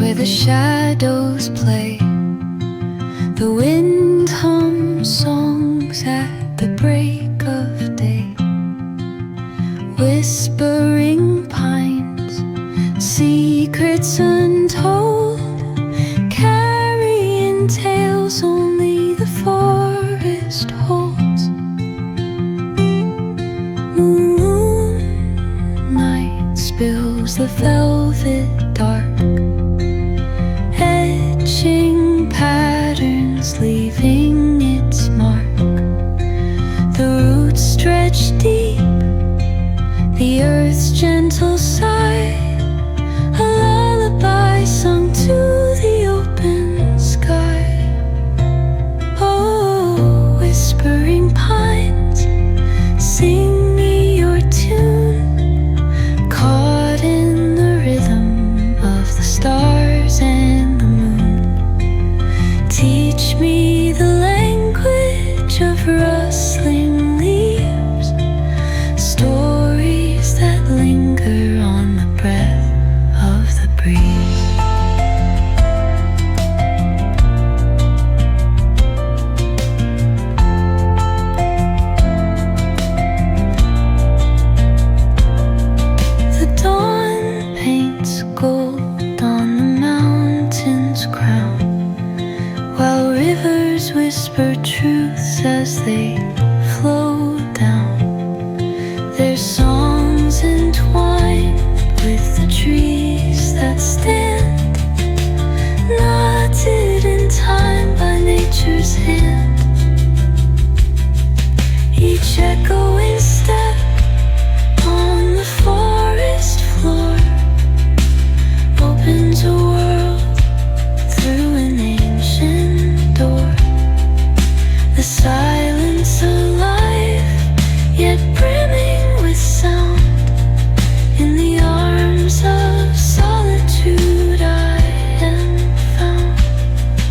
where the shadows play. The wind hums songs at the break of day. Whispering pines, secrets untold, carrying tales only the forest holds. Moonlight spills the velvet dark, etching patterns, leaving its mark. The roots stretch deep, the earth's gentle sigh, a lullaby sung to the open sky. Oh, whispering pines, sing me your tune, caught in the rhythm of the stars and the moon. Teach me the language of rustling leaves, stories that linger on the breath of the breeze. The dawn paints gold on the mountain's crown, while rivers whisper truths as they flow down. Their songs entwined with the trees that stand, knotted in time by nature's hand. Each echoing step on the forest floor opens a world through an ancient door. The silence alive, yet brimming with sound. In the arms of solitude I am found.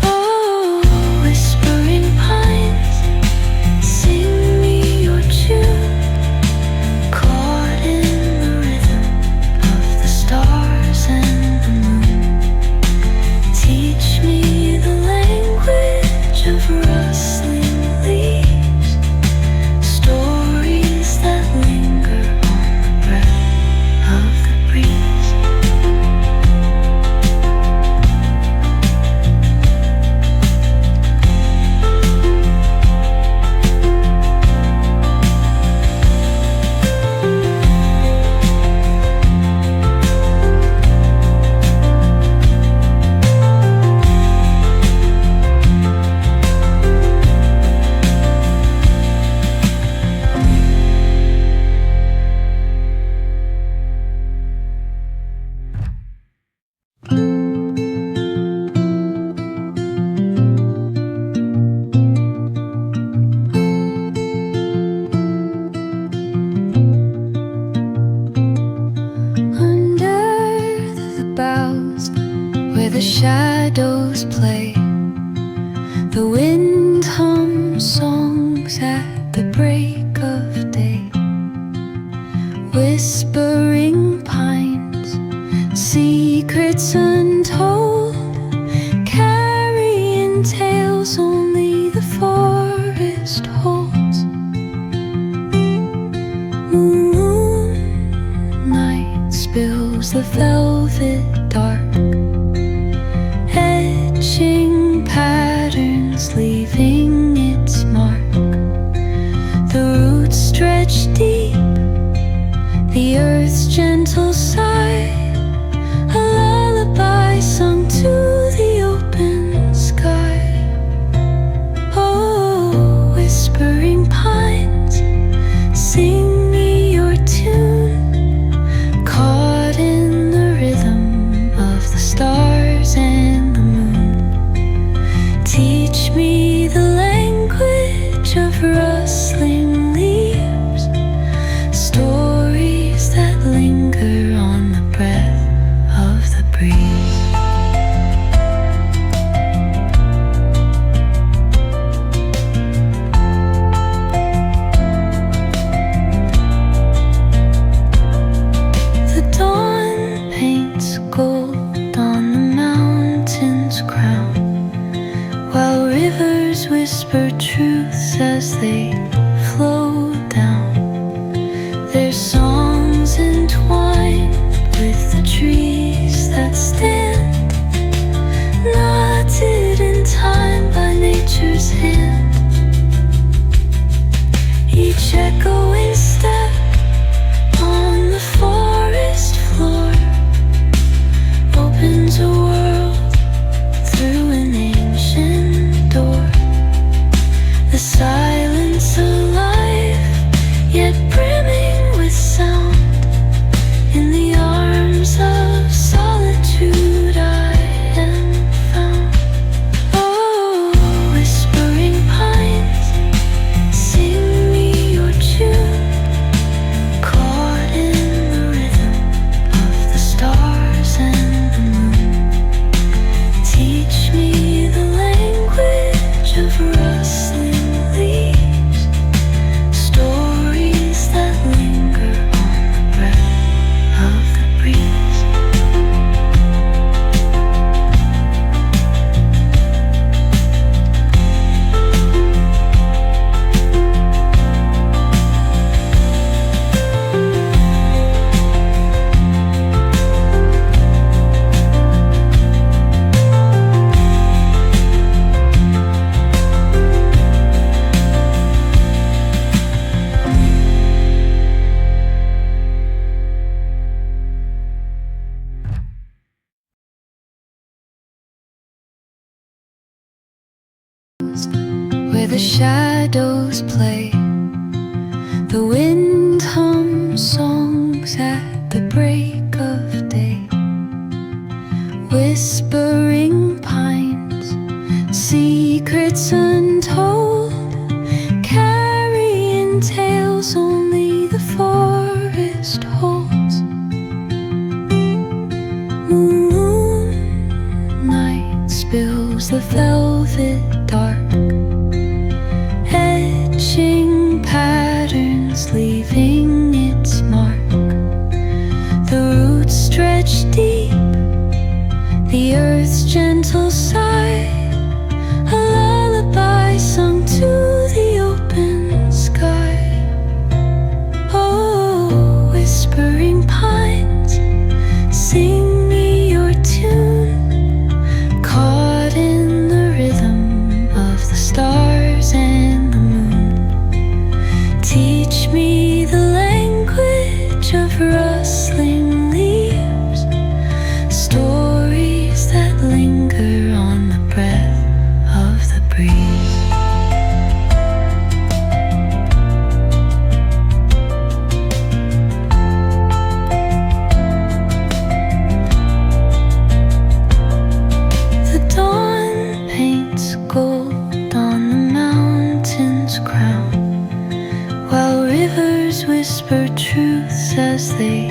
Oh, whispering pines, sing me your tune, caught in the rhythm of the stars and the moon. Teach me the language of rustling leaves, stories that linger on the breath of the breeze. Under the boughs, where the shadows play, the wind hums songs at the break of day. Whispering pines, secrets untold, carrying tales only the forest holds. Moonlight spills the velvet dark, etching patterns, leaving its mark. The roots stretch deep, the earth's gentle sigh, a lullaby sung to the open sky. Oh, whispering pines, sing me your tune, caught in the rhythm of the stars and the moon. Teach me the language of rustling leaves, stories that linger on the breath of the breeze. The dawn paints gold on the mountain. whisper truths as they flow down. Their songs entwined with the trees that stand, knotted in time by nature's hand. Each echoing step on the forest floor opens a world through an ancient door. The silence alive, yet brimming with sound. In the arms of solitude I am found. Oh, whispering pines, sing me your tune, caught in the rhythm of the stars and the moon. Teach me the language of rustling leaves, stories that linger on the breath of the breeze. Where the shadows play, the wind hums songs at the break of day. Whispering pines, secrets untold, carrying tales only the forest holds. Moonlight spills the velvet dark, etching patterns, leaving its mark. The roots stretch deep, the earth's gentle sigh, a lullaby sung to the open sky. Oh, whispering pines, sing me your tune, caught in the rhythm of the stars and the moon. Teach me the language of rustling leaves, stories that linger on the breath of the breeze. The dawn paints gold on the mountain's crown, while rivers whisper truths as they